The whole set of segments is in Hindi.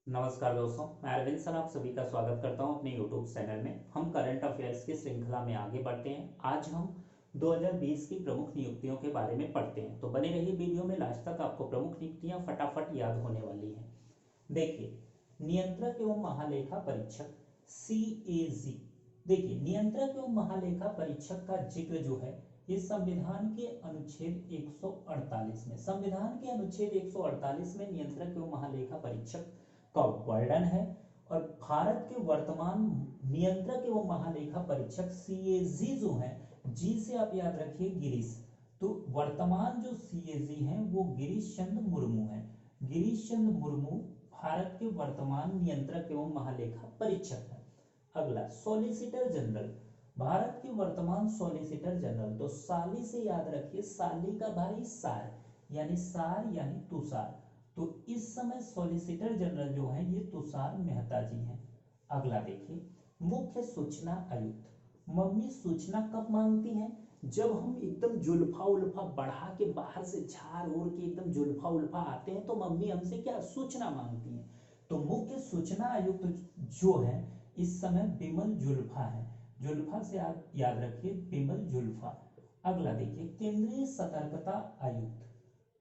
नमस्कार दोस्तों, मैं अरविंद सर आप सभी का स्वागत करता हूं अपने यूट्यूब चैनल में। हम करंट अफेयर्स की श्रृंखला में आगे बढ़ते हैं। आज हम 2020 की प्रमुख नियुक्तियों के बारे में पढ़ते हैं, तो बने रहिए वीडियो में लास्ट तक। आपको प्रमुख नियुक्तियां फटाफट याद होने वाली हैं। देखिए, नियंत्रक एवं महालेखा परीक्षक CAG। देखिए, नियंत्रक एवं महालेखा परीक्षक का जिक्र जो है ये संविधान के अनुच्छेद 148 में, संविधान के अनुच्छेद 148 में नियंत्रक एवं महालेखा परीक्षक का वर्णन है। और भारत के वर्तमान नियंत्रक एवं महालेखा परीक्षक CAG जो है, जी से आप याद रखिए गिरीश। तो वर्तमान जो CAG हैं वो गिरीश चंद्र मुर्मू हैं। गिरीश चंद्र मुर्मू भारत के वर्तमान नियंत्रक एवं महालेखा परीक्षक हैं। अगला, सॉलिसिटर जनरल, भारत के वर्तमान सॉलिसिटर जनरल। तो साली से याद रखिए, साली का भाई सार, यानी सार यानी तुषार। तो इस समय सॉलिसिटर जनरल जो है ये तुषार मेहता जी हैं। अगला देखिए, मुख्य सूचना आयुक्त। मम्मी सूचना कब मांगती हैं? जब हम एकदम जुल्फा उल्फा बढ़ा के बाहर से झाड़ ओढ़ के एकदम जुल्फा उल्फा आते हैं तो मम्मी हमसे क्या सूचना मांगती हैं। तो मुख्य सूचना आयुक्त जो है इस समय बिमल जुल्फा है। जुल्फा से आप याद रखिए बिमल जुल्फा। अगला देखिए, केंद्रीय सतर्कता आयुक्त।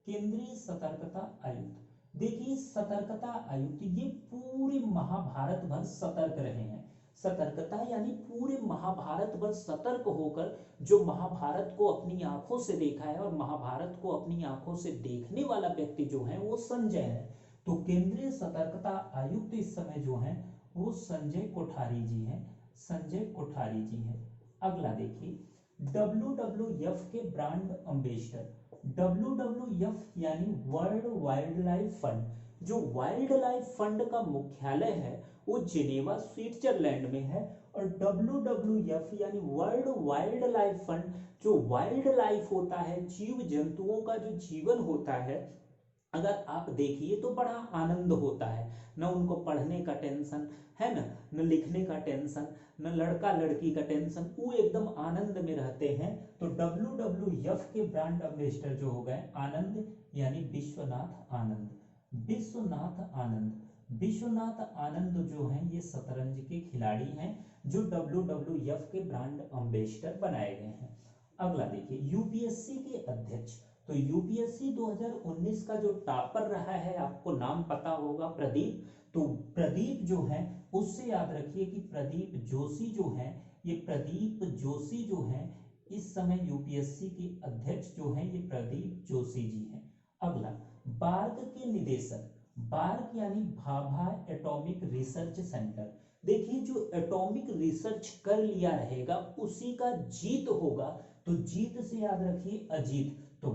केंद्रीय सतर्कता आयुक्त, देखिए सतर्कता आयुक्त ये पूरे महाभारत भर सतर्क रहे हैं। सतर्कता यानी पूरे महाभारत भर सतर्क होकर जो महाभारत को अपनी आंखों से देखा है, और महाभारत को अपनी आंखों से देखने वाला व्यक्ति जो है वो संजय है। तो केंद्रीय सतर्कता आयुक्त इस समय जो है वो संजय कोठारी जी हैं। संजय कोठारी जी हैं। अगला देखिए, WWF के ब्रांड अम्बेसडर। WWF यानी वर्ल्ड वाइल्ड लाइफ फंड। जो वाइल्ड लाइफ फंड का मुख्यालय है वो जिनेवा स्विट्जरलैंड में है। और WWF यानी वर्ल्ड वाइल्ड लाइफ फंड, जो वाइल्ड लाइफ होता है, जीव जंतुओं का जो जीवन होता है, अगर आप देखिए तो बड़ा आनंद होता है। न उनको पढ़ने का टेंशन है, न लिखने का टेंशन, न लड़का लड़की का टेंशन, वो एकदम आनंद में रहते हैं। तो WWF के ब्रांड एम्बेसडर जो हो गए आनंद, यानी विश्वनाथ आनंद। विश्वनाथ आनंद, विश्वनाथ आनंद जो हैं ये शतरंज के खिलाड़ी हैं जो WWF के ब्रांड एम्बेसडर बनाए गए हैं। अगला देखिए, यूपीएससी के अध्यक्ष। तो यूपीएससी 2019 का जो टॉपर रहा है, आपको नाम पता होगा, प्रदीप। तो प्रदीप जो है उससे याद रखिए कि प्रदीप जोशी जो है, ये प्रदीप जोशी जो है इस समय यूपीएससी के अध्यक्ष जो हैं ये प्रदीप जोशी जी हैं। अगला, बार्क के निदेशक। बार्क यानी भाभा एटॉमिक रिसर्च सेंटर। देखिए, जो एटॉमिक रिसर्च कर लिया रहेगा उसी का जीत होगा। तो जीत से याद रखिए अजीत। तो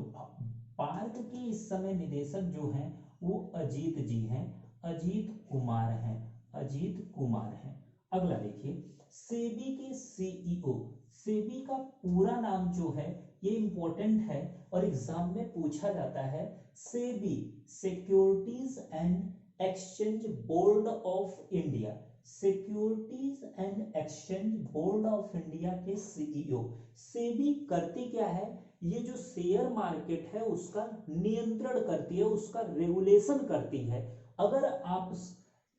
पार्क के इस समय निदेशक जो हैं वो अजीत जी हैं। अजीत कुमार हैं। अजीत कुमार हैं। अगला देखिए, सेबी के सीईओ। सेबी का पूरा नाम जो है ये इंपॉर्टेंट है और एग्जाम में पूछा जाता है। SEBI, securities and exchange board of India. Securities and exchange board of India के सीईओ। सेबी करती क्या है? ये जो शेयर मार्केट है उसका नियंत्रण करती है, उसका रेगुलेशन करती है। अगर आप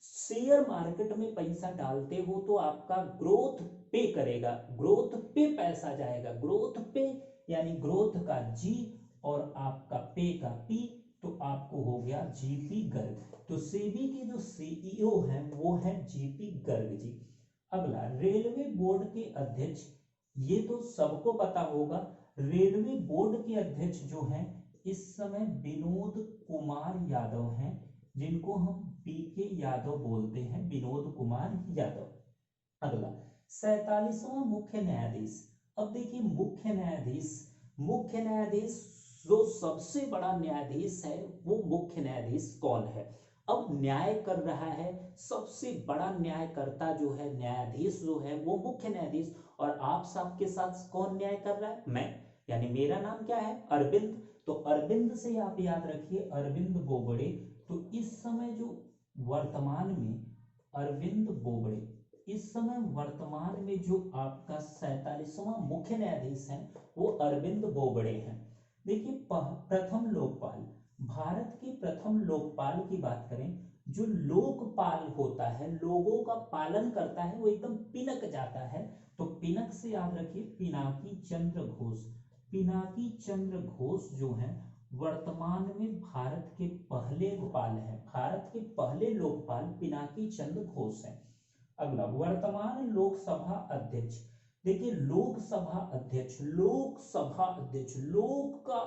शेयर मार्केट में पैसा डालते हो तो आपका ग्रोथ पे करेगा, ग्रोथ पे पैसा जाएगा। ग्रोथ पे यानी ग्रोथ का जी और आपका पे का पी, तो आपको हो गया जीपी गर्ग। तो सेबी के जो सीईओ हैं वो है जीपी गर्ग जी। अगला, रेलवे बोर्ड के अध्यक्ष। ये तो सबको पता होगा, रेलवे बोर्ड के अध्यक्ष जो हैं इस समय विनोद कुमार यादव हैं, जिनको हम पीके यादव बोलते हैं, विनोद कुमार यादव। अगला, 47वां मुख्य न्यायाधीश। अब देखिए, मुख्य न्यायाधीश, मुख्य न्यायाधीश जो सबसे बड़ा न्यायाधीश है वो मुख्य न्यायाधीश कौन है? अब न्याय कर रहा है सबसे बड़ा न्यायकर्ता जो है, न्यायाधीश जो है वो मुख्य न्यायाधीश। और आप सबके साथ कौन न्याय कर रहा है? मैं, यानी मेरा नाम क्या है? अरविंद। तो अरविंद से आप याद रखिए अरविंद बोबड़े। तो इस समय जो वर्तमान में अरविंद बोबड़े, इस समय वर्तमान में जो आपका 47वां मुख्य न्यायाधीश है वो अरविंद बोबड़े हैं। देखिए, प्रथम लोकपाल। भारत के प्रथम लोकपाल की बात करें, जो लोकपाल होता है, लोगों का पालन करता है, वो एकदम पिनक जाता है, तो पिनक से याद रखिए पिनाकी चंद्र घोष। पिनाकी चंद्र घोष जो है वर्तमान में भारत के पहले लोकपाल हैं। भारत के पहले लोकपाल पिनाकी चंद्र घोष हैं। अगला, वर्तमान लोकसभा अध्यक्ष। देखिए लोकसभा अध्यक्ष, लोकसभा अध्यक्ष, लोक का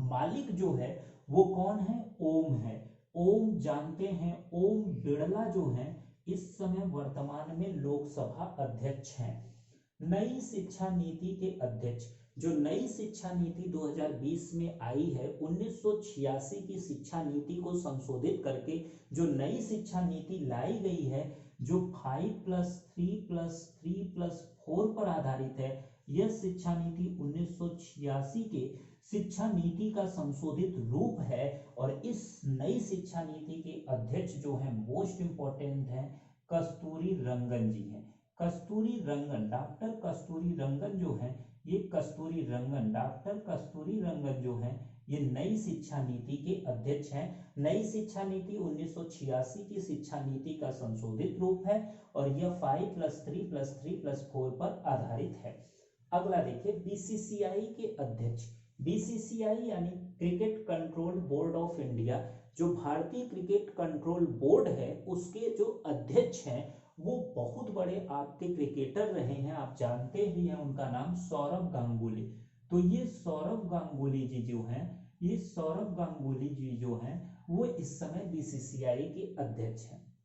मालिक जो है वो कौन है? ओम है। ओम जानते हैं, ओम बिड़ला जो है इस समय वर्तमान में लोकसभा अध्यक्ष हैं। नई शिक्षा नीति के अध्यक्ष, जो नई शिक्षा नीति 2020 में आई है, 1986 की शिक्षा नीति को संशोधित करके जो नई शिक्षा नीति लाई गई है, जो 5+3+3+4 पर आधारित है, यह शिक्षा नीति 1986 के शिक्षा नीति का संशोधित रूप है। और इस नई शिक्षा नीति के अध्यक्ष जो है मोस्ट इंपॉर्टेंट है कस्तूरी रंगन जी हैं। कस्तूरी रंगन, डॉक्टर कस्तूरी रंगन जो है, ये कस्तूरी रंगन, डॉक्टर कस्तूरी रंगन जो है ये नई शिक्षा नीति के अध्यक्ष हैं। नई शिक्षा नीति 1986 की शिक्षा नीति का संशोधित रूप है और यह 5+3+3+4 पर आधारित है। अगला देखिए बीसीसीआई के अध्यक्ष। बीसीसीआई यानी cricket control board of India, जो भारतीय क्रिकेट कंट्रोल बोर्ड है उसके जो अध्यक्ष हैं वो बहुत बड़े आपके क्रिकेटर रहे हैं, आप जानते ही हैं उनका नाम सौरव गांगुली। तो ये सौरव गांगुली जी जो हैं, ये सौरव गांगुली जी जो हैं वो इस समय बीसीसीआई के अध्यक्ष हैं।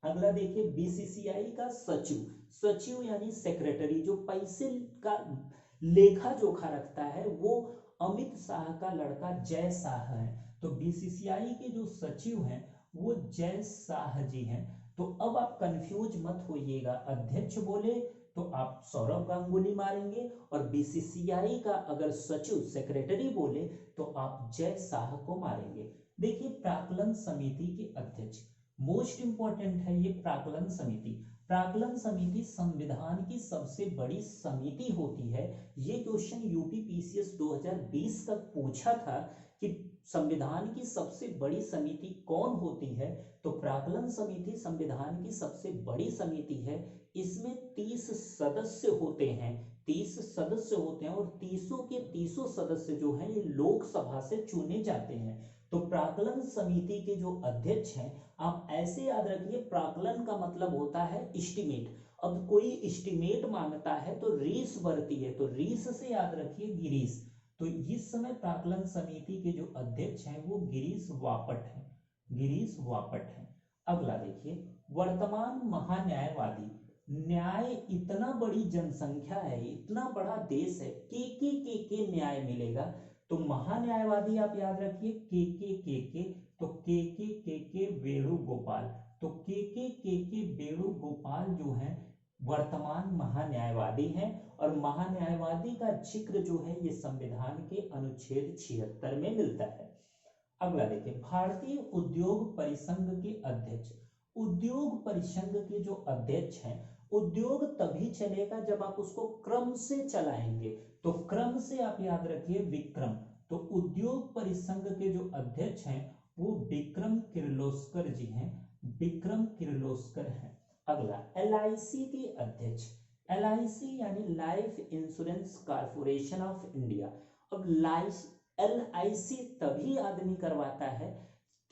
अगला देखिए बीसीसीआई का सचिव। सचिव यानी सेक्रेटरी, जो पैसे का लेखा जोखा रखता है, वो अमित शाह का लड़का जय शाह है। तो बीसीसीआई के जो सचिव हैं वो जय शाह जी हैं। तो अब आप कंफ्यूज मत होइएगा, अध्यक्ष बोले तो आप सौरव गांगुली मारेंगे और बीसीसीआई का अगर सचिव सेक्रेटरी बोले तो आप जय शाह को मारेंगे। देखिए प्राक्कलन समिति के अध्यक्ष, मोस्ट इंपॉर्टेंट है ये प्राक्कलन समिति। प्राक्कलन समिति संविधान की सबसे बड़ी समिति होती है। ये क्वेश्चन यूपीपीसीएस 2020 तक पूछा था कि संविधान की सबसे बड़ी समिति कौन होती है, तो प्राक्कलन समिति संविधान की सबसे बड़ी समिति है। इसमें 30 सदस्य होते हैं, 30 सदस्य होते हैं और 30 के 30 सदस्य जो हैं ये लोकसभा से चुने जाते हैं। तो प्राक्कलन समिति के जो अध्यक्ष हैं, आप ऐसे याद रखिए, प्राक्कलन का मतलब होता है एस्टिमेट। अब कोई एस्टिमेट मांगता है तो रीस बढ़ती है, तो रीस से याद रखिए गिरीश। तो इस समय प्राक्कलन समिति के जो अध्यक्ष हैं वो गिरीश बापट हैं, गिरीश बापट हैं। अगला देखिए वर्तमान महान्यायवादी। न्याय, इतना बड़ी जनसंख्या है, इतना बड़ा देश है, के न्याय मिलेगा। तो महान्यायवादी आप याद रखिए के। तो के वेणुगोपाल। तो के वेणुगोपाल जो है वर्तमान महान्यायवादी हैं और महान्यायवादी का जिक्र जो है ये संविधान के अनुच्छेद 76 में मिलता है। अगला देखिए भारतीय उद्योग परिसंघ के अध्यक्ष। उद्योग परिसंघ के जो अध्यक्ष हैं, उद्योग तभी चलेगा जब आप उसको क्रम से चलाएंगे। तो क्रम से आप याद रखिए विक्रम। तो उद्योग परिसंघ के जो अध्यक्ष हैं वो विक्रम किर्लोस्कर जी हैं, विक्रम किर्लोस्कर हैं। अगला एलआईसी के अध्यक्ष। एलआईसी यानी life insurance corporation of India. अब एलआईसी तभी आदमी करवाता है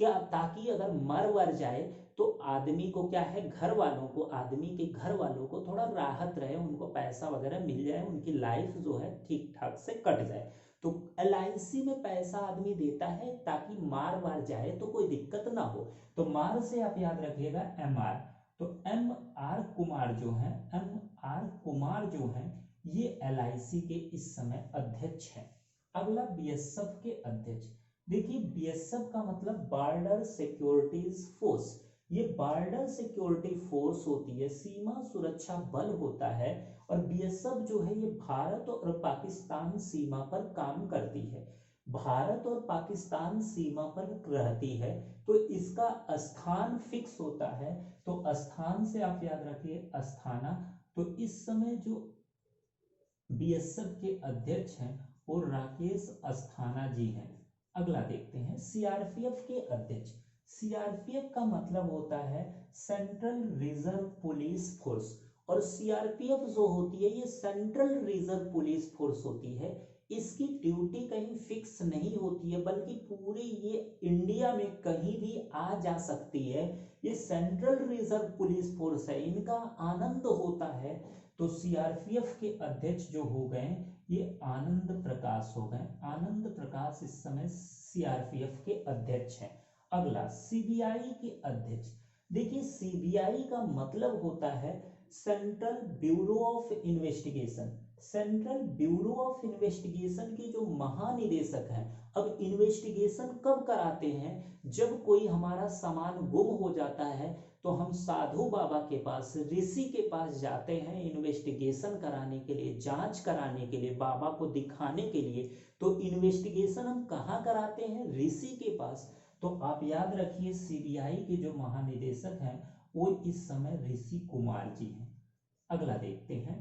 क्या, ताकि अगर मर जाए तो आदमी को क्या है, घर वालों को, आदमी के घर वालों को थोड़ा राहत रहे, उनको पैसा वगैरह मिल जाए, उनकी लाइफ जो है ठीक ठाक से कट जाए। तो एलआईसी में पैसा आदमी देता है ताकि मार जाए तो कोई दिक्कत ना हो। तो मार से आप याद रखिएगा एमआर। तो एम आर कुमार जो है, एम आर कुमार जो है ये एलआईसी के इस समय अध्यक्ष हैं। अगला बीएसएफ के अध्यक्ष। देखिए बीएसएफ का मतलब बॉर्डर सिक्योरिटीज फोर्स। ये बॉर्डर सिक्योरिटी फोर्स होती है, सीमा सुरक्षा बल होता है। और बीएसएफ जो है ये भारत और पाकिस्तान सीमा पर काम करती है, भारत और पाकिस्तान सीमा पर रहती है। तो इसका स्थान फिक्स होता है, तो स्थान से आप याद रखिए अस्थाना। तो इस समय जो बीएसएफ के अध्यक्ष हैं वो राकेश अस्थाना जी हैं, अगला देखते हैं सीआरपीएफ के अध्यक्ष। सीआरपीएफ का मतलब होता है सेंट्रल रिजर्व पुलिस फोर्स, और सीआरपीएफ जो होती है ये सेंट्रल रिजर्व पुलिस फोर्स होती है। इसकी ड्यूटी कहीं फिक्स नहीं होती है, बल्कि पूरे ये इंडिया में कहीं भी आ जा सकती है। ये सेंट्रल रिजर्व पुलिस फोर्स है, इनका आनंद होता है। तो सीआरपीएफ के अध्यक्ष जो हो गए ये आनंद प्रकाश हो गए। आनंद प्रकाश इस समय सीआरपीएफ के अध्यक्ष हैं। अगला सीबीआई के अध्यक्ष। देखिए सीबीआई का मतलब होता है central bureau of investigation. Central bureau of investigation के जो महानिदेशक हैं, अब इन्वेस्टिगेशन कब कराते हैं, जब कोई हमारा सामान गुम हो जाता है तो हम साधु बाबा के पास, ऋषि के पास जाते हैं इन्वेस्टिगेशन कराने के लिए, जांच कराने के लिए, बाबा को दिखाने के लिए। तो इन्वेस्टिगेशन हम कहाँ कराते हैं, ऋषि के पास। तो आप याद रखिए सीबीआई के जो महानिदेशक हैं वो इस समय ऋषि कुमार जी हैं। अगला देखते हैं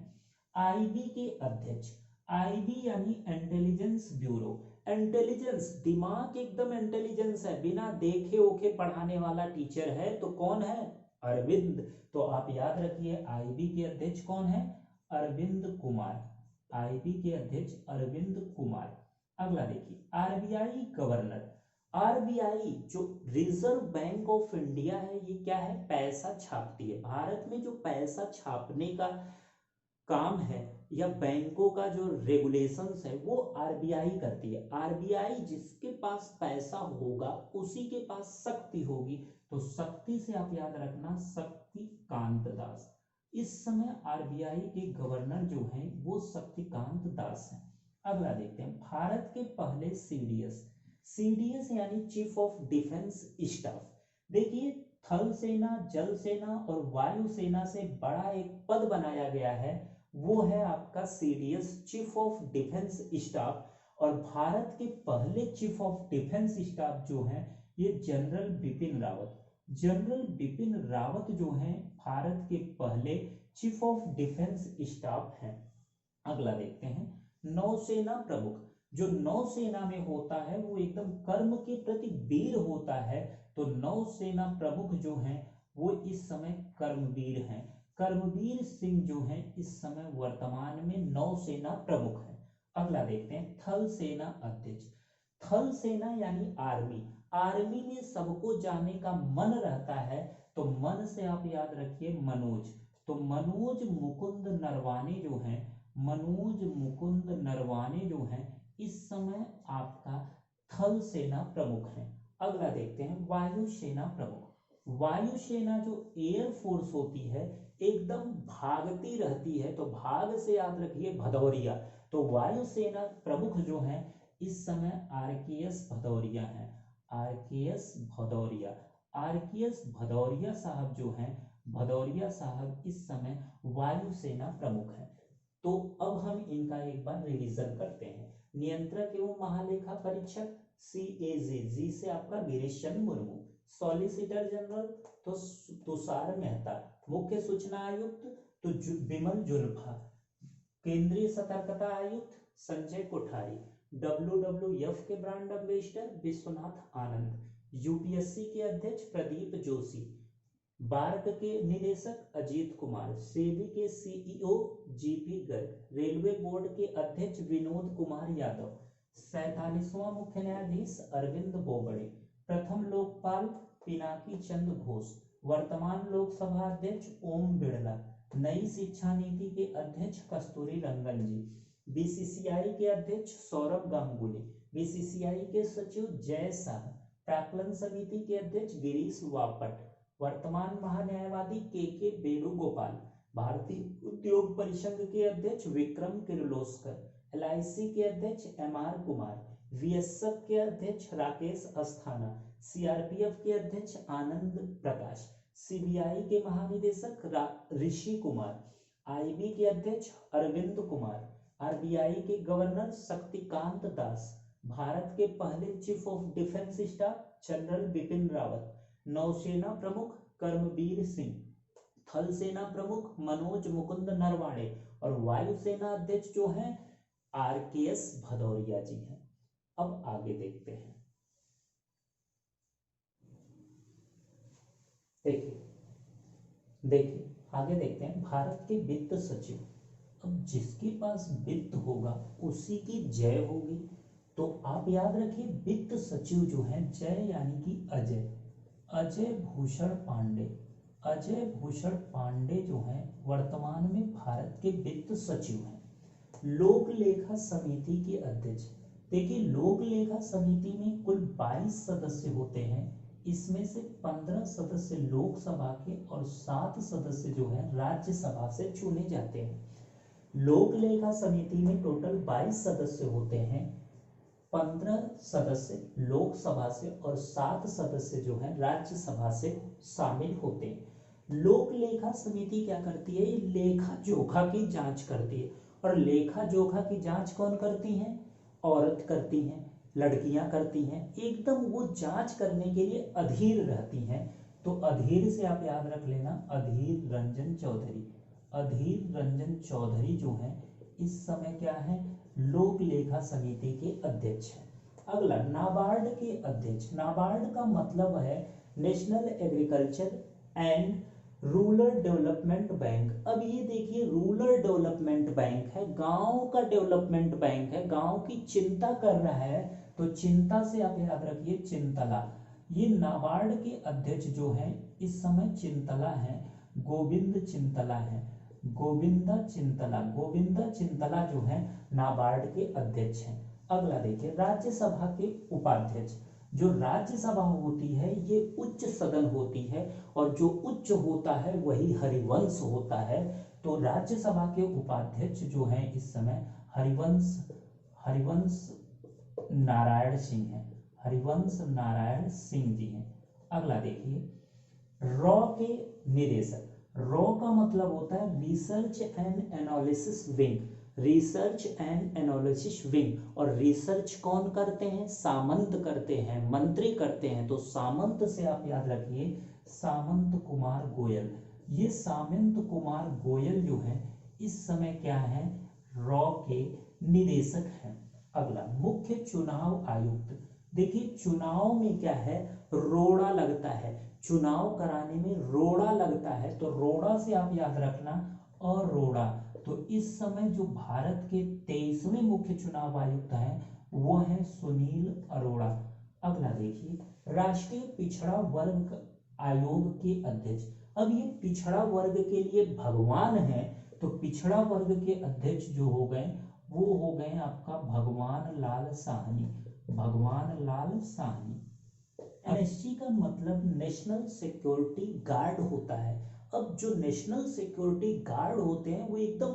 आईबी के अध्यक्ष। आईबी यानी इंटेलिजेंस ब्यूरो। इंटेलिजेंस, दिमाग एकदम इंटेलिजेंस है, बिना देखे ओखे पढ़ाने वाला टीचर है। तो कौन है, अरविंद। तो आप याद रखिए आईबी के अध्यक्ष कौन है, अरविंद कुमार। आईबी के अध्यक्ष अरविंद कुमार। अगला देखिए आरबीआई गवर्नर। आरबीआई जो रिजर्व बैंक ऑफ इंडिया है, ये क्या है, पैसा छापती है। भारत में जो पैसा छापने का काम है या बैंकों का जो रेगुलेशंस है वो आरबीआई करती है। आरबीआई जिसके पास पैसा होगा उसी के पास शक्ति होगी। तो शक्ति से आप याद रखना शक्तिकांत दास। इस समय आरबीआई के गवर्नर जो हैं वो शक्तिकांत दास हैं। अगला देखते हैं भारत के पहले सीडीएस। सीडीएस यानी चीफ ऑफ डिफेंस स्टाफ। देखिए थल सेना, जल सेना और वायु सेना से बड़ा एक पद बनाया गया है, वो है आपका CDS, chief of defence staff. और भारत के पहले चीफ ऑफ डिफेंस स्टाफ जो हैं ये जनरल बिपिन रावत। जनरल बिपिन रावत जो हैं भारत के पहले चीफ ऑफ डिफेंस स्टाफ हैं। अगला देखते हैं नौसेना प्रमुख। जो नौसेना में होता है वो एकदम कर्म के प्रति वीर होता है। तो नौसेना प्रमुख जो हैं वो इस समय कर्मवीर हैं। कर्मवीर सिंह जो हैं इस समय वर्तमान में नौसेना प्रमुख हैं। अगला देखते हैं थल सेना अध्यक्ष। थल सेना यानी आर्मी। आर्मी में सबको जाने का मन रहता है, तो मन से आप याद रखिए मनोज। तो मनोज मुकुंद नरवाने जो हैं, मनोज मुकुंद नरवाने जो हैं इस समय आपका थल सेना प्रमुख हैं। अगला देखते हैं वायुसेना प्रमुख। वायुसेना जो एयर फोर्स होती है एकदम भागती रहती है, तो भाग से याद रखिए भदौरिया। तो वायुसेना प्रमुख जो हैं इस समय आरकेएस भदौरिया हैं। आरकेएस भदौरिया, आरकेएस भदौरिया साहब जो हैं, भदौरिया साहब इस समय वायुसेना प्रमुख हैं। तो अब हम इनका एक बार रिवीजन करते हैं। नियंत्रक एवं महालेखा परीक्षक सीएजी, जी से आपका गिरीश चंद्र मुर्मू। सॉलिसिटर जनरल तो तुषार मेहता। मुख्य सूचना आयुक्त तो बिमल जुल्फा। केंद्रीय सतर्कता आयुक्त संजय कोठारी। WWF के brand ambassador Vishwanath Anand. UPSC के अध्यक्ष प्रदीप जोशी। बार्क के निदेशक अजीत कुमार। सेबी के CEO GP Garg. Railway board के अध्यक्ष विनोद कुमार यादव। 47वां मुख्य न्यायाधीश अरविंद बोबड़े। प्रथम लोकपाल पिनाकी चंद घोष। वर्तमान लोकसभा अध्यक्ष ओम बिड़ला। नई शिक्षा नीति के अध्यक्ष कस्तूरी रंगन जी। बीसीसीआई के अध्यक्ष सौरभ गांगुली। बीसीसीआई के सचिव जय शाह। प्राक्कलन समिति के अध्यक्ष गिरीश वापट। वर्तमान महान्यायवादी के वेणुगोपाल। भारतीय उद्योग परिसंघ के अध्यक्ष विक्रम किर्लोस्कर। LIC के अध्यक्ष MR कुमार। VSF के अध्यक्ष राकेश अस्थाना। CRPF के अध्यक्ष आनंद प्रकाश। CBI के महानिदेशक ऋषि कुमार। IB के अध्यक्ष अरविंद कुमार। RBI के गवर्नर शक्तिकांत दास। भारत के पहले chief of defence staff general Bipin Rawat. नौसेना प्रमुख कर्मवीर सिंह। थल सेना प्रमुख मनोज मुकुंद नरवाणे। और वायुसेना अध्यक्ष जो हैं RKS भदौरिया जी हैं। अब आगे देखते हैं देखिए आगे देखते हैं, भारत के वित्त सचिव, अब जिसके पास वित्त होगा उसी की जय होगी। तो आप याद रखिए वित्त सचिव जो है जय यानी कि अजय, अजय भूषण पांडे, अजय भूषण पांडे जो हैं वर्तमान में भारत के वित्त सचिव हैं। लोक लेखा समिति के अध्यक्ष, देखिए लोक लेखा समिति में कुल 22 सदस्य होते हैं, इसमें से 15 सदस्य लोकसभा के और 7 सदस्य जो है राज्यसभा से चुने जाते हैं। लोक लेखा समिति में टोटल 22 सदस्य होते हैं, 15 सदस्य लोकसभा से और 7 सदस्य जो है राज्यसभा से शामिल होते हैं। लोक लेखा समिति क्या करती है, ये लेखा जोखा की जांच करती है। और लेखा जोखा की जांच कौन करती है, औरत करती हैं, लड़कियां करती हैं, एकदम वो जांच करने के लिए अधीर रहती हैं। तो अधीर से आप याद रख लेना, अधीर रंजन चौधरी, अधीर रंजन चौधरी जो हैं इस समय क्या है, लोक लेखा समिति के अध्यक्ष हैं। अगला नाबार्ड के अध्यक्ष, नाबार्ड का मतलब है national agriculture and rural development bank. अब ये देखिए रूरल डेवलपमेंट बैंक है, गांव का डेवलपमेंट बैंक है, गांव की चिंता कर रहा है, तो चिंता से आप याद रखिए चिंतला। ये नाबार्ड के अध्यक्ष जो हैं इस समय चिंतला हैं, गोविंद चिंतला हैं, गोविंदा चिंतला, गोविंदा चिंतला जो है नाबार्ड के अध्यक्ष हैं। अगला देखिए राज्यसभा के उपाध्यक्ष, जो राज्यसभा होती है ये उच्च सदन होती है और जो उच्च होता है वही हरिवंश होता है। तो राज्यसभा के उपाध्यक्ष जो हैं इस समय हरिवंश, हरिवंश नारायण सिंह है, हरिवंश नारायण सिंह जी हैं। अगला देखिए रॉ के निदेशक, रॉ का मतलब होता है research and analysis wing, research and analysis wing. और रिसर्च कौन करते हैं, सामंत करते हैं, मंत्री करते हैं। तो सामंत से आप याद रखिए सामंत कुमार गोयल, ये सामंत कुमार गोयल जो है इस समय क्या है, रॉ के निदेशक हैं। अगला मुख्य चुनाव आयुक्त, देखिए चुनाव में क्या है, रोड़ा लगता है, चुनाव कराने में रोड़ा लगता है, तो रोड़ा से आप याद रखना अरोड़ा। तो इस समय जो भारत के 23वें मुख्य चुनाव आयुक्त हैं वो हैं सुनील अरोड़ा। अगला देखिए राष्ट्रीय पिछड़ा वर्ग आयोग के अध्यक्ष, अब ये पिछड़ा वर्ग के लिए भगवान हैं, तो पिछड़ा वर्ग के अध्यक्ष जो हो गए वो हो गए आपका भगवान लाल साहनी, भगवान लाल साहनी। एनएसजी का मतलब नेशनल सिक्योरिटी गार्ड होता है। अब जो नेशनल सिक्योरिटी गार्ड होते हैं वो एकदम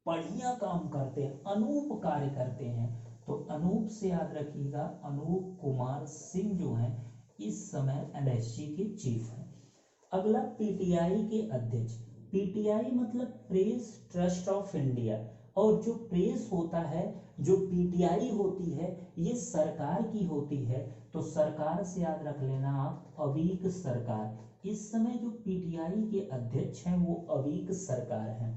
बढ़िया काम करते हैं, अनूप कार्य करते हैं। तो अनूप से याद रखिएगा अनूप कुमार सिंह जो हैं इस समय एनएसजी के चीफ हैं। अगला पीटीआई के अध्यक्ष, पीटीआई मतलब प्रेस ट्रस्ट ऑफ इंडिया। और जो प्रेस होता है, जो पीटीआई होती है ये सरकार की होती है, तो सरकार से याद रख लेना आप अवीक सरकार। इस समय जो पीटीआई के अध्यक्ष हैं वो अवीक सरकार हैं।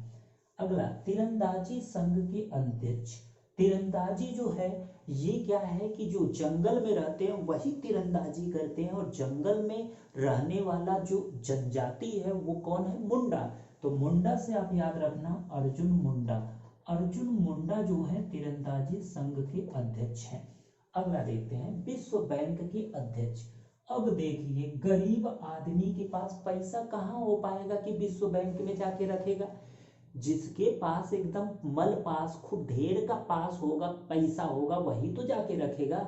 अगला तीरंदाजी संघ के अध्यक्ष, तीरंदाजी जो है ये क्या है कि जो जंगल में रहते हैं वही तीरंदाजी करते हैं, और जंगल में रहने वाला जो जनजाति है वो कौन है, मुंडा। तो मुंडा से आप याद रखना अर्जुन मुंडा, अर्जुन मुंडा जो है तीरंदाजी संघ के अध्यक्ष हैं। अगला देखते हैं विश्व बैंक के अध्यक्ष। अब देखिए गरीब आदमी के पास पैसा कहाँ हो पाएगा कि विश्व बैंक में जाके रखेगा, जिसके पास एकदम मल पास खूब ढेर का पास होगा, पैसा होगा वही तो जाके रखेगा।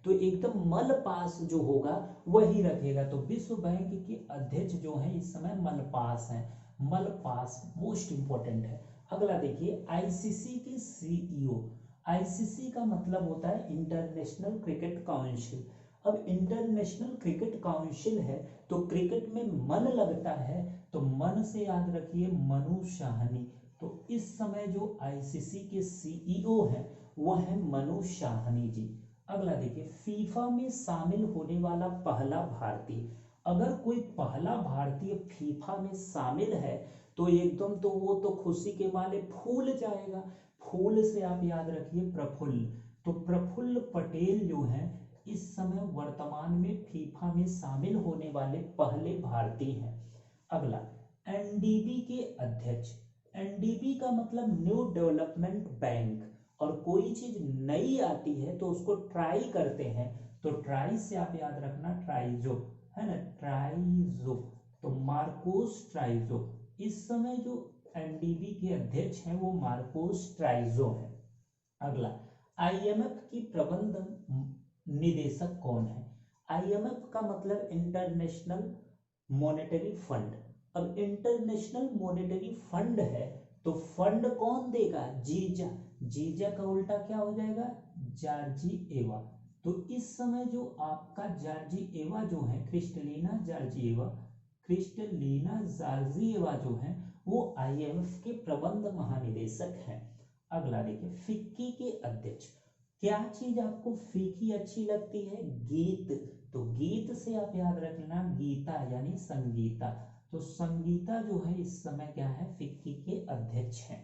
तो एकदम मल पास जो होगा वही रखेगा। तो विश्व बैंक के अध्यक्ष जो हैं इस समय मल पास हैं, मल पास मोस्ट इंपॉर्टेंट है। अगला देखिए आईसीसी के सीईओ, आईसीसी का मतलब होता है इंटरनेशनल क्रिकेट काउंसिल। अब इंटरनेशनल क्रिकेट काउंसिल है तो क्रिकेट में मन लगता है, तो मन से याद रखिए मनु शाहनी। तो इस समय जो आईसीसी के सीईओ हैं वो है मनु शाहनी जी। अगला देखिए फीफा में शामिल होने वाला पहला भारतीय, अगर कोई पहला भारतीय फीफा में शामिल है तो एकदम तो वो तो खुशी के मारे फूल जाएगा। फूल से आप याद रखिए प्रफुल्ल, तो प्रफुल्ल पटेल जो हैं इस समय वर्तमान में फीफा में शामिल होने वाले पहले भारतीय हैं। अगला एनडीबी के अध्यक्ष। एनडीबी का मतलब न्यू डेवलपमेंट बैंक, और कोई चीज नई आती है तो उसको ट्राई करते हैं, तो ट्राई से आप याद रखना ट्राइजो, है ना, ट्राइजो, तो मार्कोस ट्राइजो। इस समय जो एनडीबी के अध्यक्ष हैं वो मार्कोस ट्राइजो हैं। अगला, आईएमएफ की प्रबंध निदेशक कौन है? आईएमएफ का मतलब इंटरनेशनल मॉनेटरी फंड। अब इंटरनेशनल मॉनेटरी फंड है तो फंड कौन देगा? जीजा। जीजा का उल्टा क्या हो जाएगा? जॉर्जिएवा। तो इस समय जो आपका जॉर्जिएवा जो है, क्रिस्टलिना जॉर्जिएवा, क्रिस्टलिना जॉर्जिएवा जो है वो आईएमएफ के प्रबंध महानिदेशक हैं। अगला देखिए, फिक्की के अध्यक्ष। क्या चीज आपको फीकी अच्छी लगती है? गीत। तो गीत से आप याद रखना गीता यानी संगीता। तो संगीता जो है इस समय क्या है? फिक्की के अध्यक्ष हैं।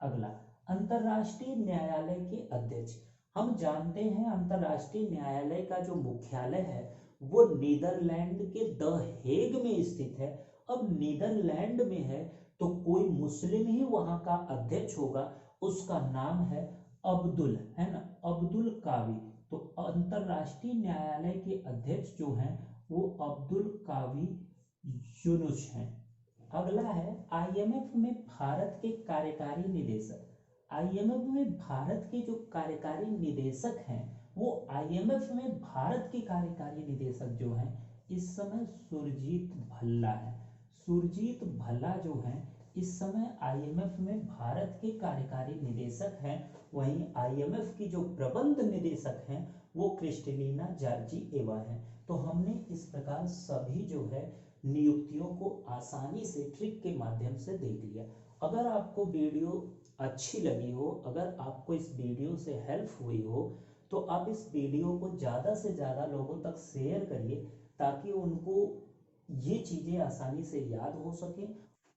अगला, अंतरराष्ट्रीय न्यायालय के अध्यक्ष। हम जानते हैं अंतरराष्ट्रीय न्यायालय का जो मुख्यालय है वो नीदरलैंड के द हेग में स्थित है। अब नीदरलैंड में है तो कोई मुस्लिम ही वहां का अध्यक्ष होगा, उसका नाम है अब्दुल, है ना, अब्दुल कावी। तो अंतरराष्ट्रीय न्यायालय के अध्यक्ष जो हैं वो अब्दुल कावी यूनुस हैं। अगला है, आईएमएफ में भारत के कार्यकारी निदेशक। आईएमएफ में भारत के जो कार्यकारी निदेशक हैं वो आईएमएफ में भारत के कार्यकारी निदेशक जो हैं इस समय सुरजीत भल्ला है। सुरजीत भल्ला जो हैं इस समय आईएमएफ में भारत के कार्यकारी निदेशक हैं। वहीं आईएमएफ की जो प्रबंध निदेशक हैं वो क्रिस्टलिना जॉर्जिएवा हैं। तो हमने इस प्रकार सभी जो है नियुक्तियों को आसानी से ट्रिक के माध्यम से देख लिया। अगर आपको वीडियो अच्छी लगी हो, अगर आपको इस वीडियो से हेल्प हुई हो, तो आप इस वीडियो को ज़्यादा से ज़्यादा लोगों तक शेयर करिए ताकि उनको ये चीज़ें आसानी से याद हो सकें